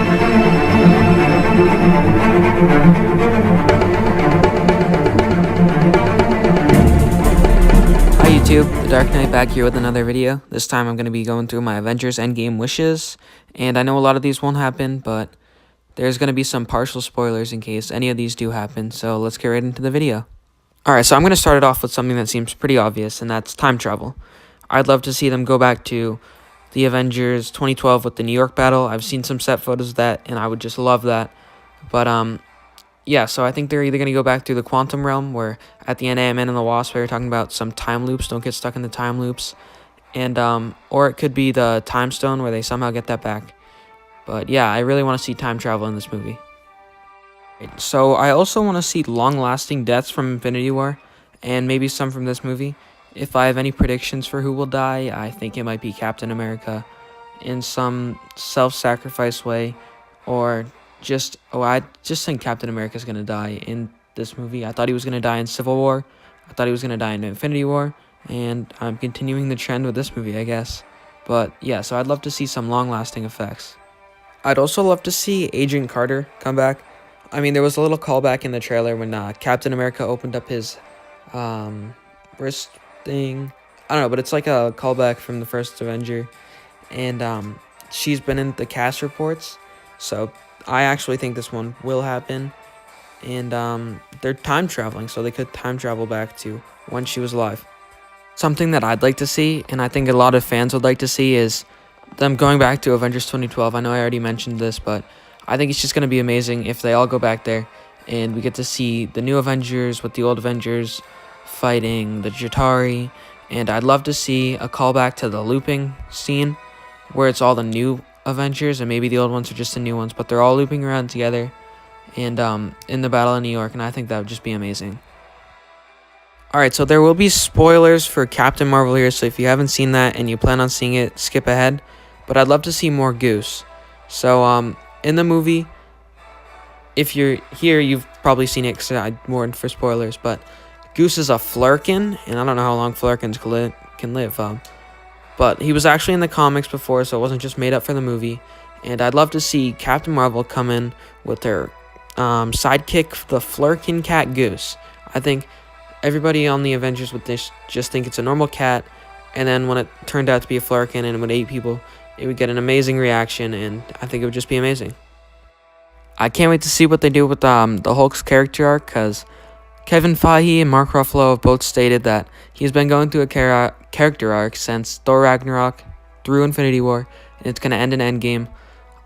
Hi YouTube, The Dark Knight back here with another video. This time I'm going to be going through my Avengers Endgame wishes, and I know a lot of these won't happen, but there's going to be some partial spoilers in case any of these do happen, so let's get right into the video. Alright, so I'm going to start it off with something that seems pretty obvious, and that's time travel. I'd love to see them go back to the Avengers 2012 with the New York battle. I've seen some set photos of that, and I would just love that. But, yeah, so I think they're either going to go back to the quantum realm, where at the end Ant-Man and the Wasp, they were talking about some time loops, don't get stuck in the time loops. And, or it could be the time stone, where they somehow get that back. But, yeah, I really want to see time travel in this movie. So, I also want to see long-lasting deaths from Infinity War, and maybe some from this movie. If I have any predictions for who will die, I think it might be Captain America in some self-sacrifice way, or I just think Captain America's gonna die in this movie. I thought he was gonna die in Civil War. I thought he was gonna die in Infinity War, and I'm continuing the trend with this movie, I guess. But yeah, so I'd love to see some long-lasting effects. I'd also love to see Agent Carter come back. I mean, there was a little callback in the trailer when Captain America opened up his wrist thing. I don't know, but it's like a callback from the first Avenger, and she's been in the cast reports, so I actually think this one will happen. And they're time traveling, so they could time travel back to when she was alive. Something that I'd like to see, and I think a lot of fans would like to see, is them going back to Avengers 2012. I know I already mentioned this, but I think it's just going to be amazing if they all go back there and we get to see the new Avengers with the old Avengers fighting the Jatari. And I'd love to see a callback to the looping scene where it's all the new Avengers and maybe the old ones are just the new ones, but they're all looping around together and in the battle in New York, and I think that would just be amazing. Alright, so there will be spoilers for Captain Marvel here, so if you haven't seen that and you plan on seeing it, skip ahead. But I'd love to see more Goose. So in the movie, if you're here, you've probably seen it because I warned for spoilers, but Goose is a Flurkin, and I don't know how long Flurkins can live. But he was actually in the comics before, so it wasn't just made up for the movie. And I'd love to see Captain Marvel come in with their sidekick, the Flurkin cat Goose. I think everybody on the Avengers would just think it's a normal cat, and then when it turned out to be a Flurkin and it would eat people, it would get an amazing reaction, and I think it would just be amazing. I can't wait to see what they do with the Hulk's character arc, because Kevin Feige and Mark Ruffalo have both stated that he's been going through a character arc since Thor Ragnarok through Infinity War, and it's going to end in Endgame.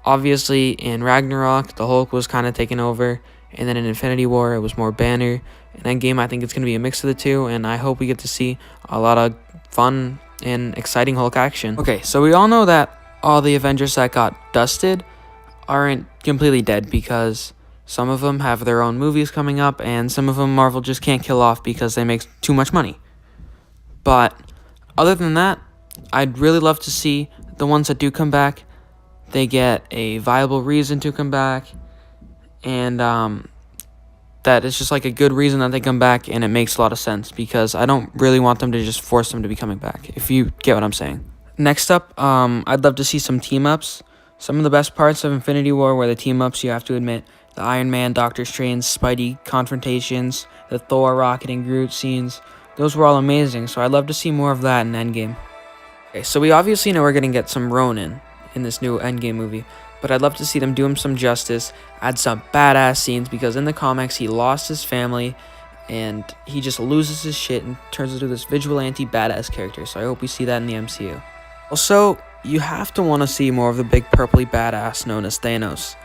Obviously, in Ragnarok, the Hulk was kind of taken over, and then in Infinity War, it was more Banner. In Endgame, I think it's going to be a mix of the two, and I hope we get to see a lot of fun and exciting Hulk action. Okay, so we all know that all the Avengers that got dusted aren't completely dead, because some of them have their own movies coming up, and some of them Marvel just can't kill off because they make too much money. But other than that, I'd really love to see the ones that do come back, they get a viable reason to come back, and that it's just like a good reason that they come back, and it makes a lot of sense, because I don't really want them to just force them to be coming back, if you get what I'm saying. Next up, I'd love to see some team-ups. Some of the best parts of Infinity War were the team-ups, you have to admit. The Iron Man, Doctor Strange, Spidey confrontations, the Thor, Rocket, and Groot scenes. Those were all amazing, so I'd love to see more of that in Endgame. Okay, so we obviously know we're going to get some Ronin in this new Endgame movie, but I'd love to see them do him some justice, add some badass scenes, because in the comics, he lost his family, and he just loses his shit and turns into this vigilante badass character, so I hope we see that in the MCU. Also, you have to want to see more of the big purpley badass known as Thanos.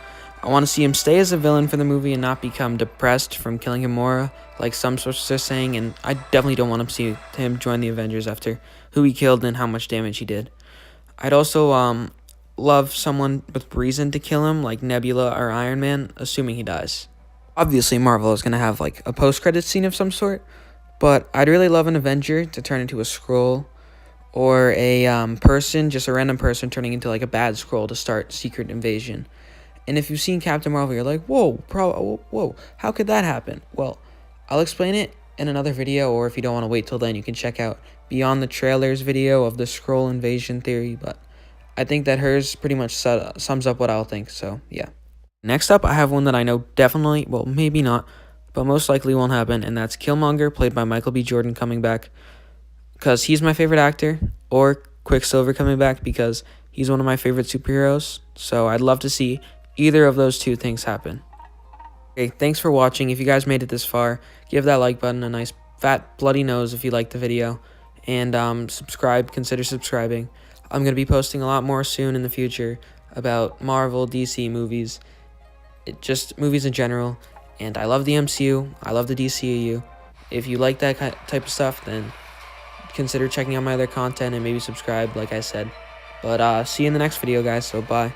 I want to see him stay as a villain for the movie and not become depressed from killing Gamora, like some sources are saying, and I definitely don't want to see him join the Avengers after who he killed and how much damage he did. I'd also love someone with reason to kill him, like Nebula or Iron Man, assuming he dies. Obviously, Marvel is going to have like a post-credits scene of some sort, but I'd really love an Avenger to turn into a Skrull, or a person, just a random person turning into like a bad Skrull to start Secret Invasion. And if you've seen Captain Marvel, you're like, whoa, how could that happen? Well, I'll explain it in another video, or if you don't want to wait till then, you can check out Beyond the Trailers video of the Skrull invasion theory. But I think that hers pretty much sums up what I'll think, so yeah. Next up, I have one that I know definitely, well, maybe not, but most likely won't happen, and that's Killmonger, played by Michael B. Jordan, coming back, because he's my favorite actor, or Quicksilver coming back, because he's one of my favorite superheroes, so I'd love to see either of those two things happen. Okay, thanks for watching. If you guys made it this far, give that like button a nice fat bloody nose if you liked the video, and subscribe, consider subscribing. I'm going to be posting a lot more soon in the future about Marvel, DC movies, just movies in general, and I love the MCU, I love the DCEU. If you like that type of stuff, then consider checking out my other content and maybe subscribe, like I said. But see you in the next video, guys, so bye.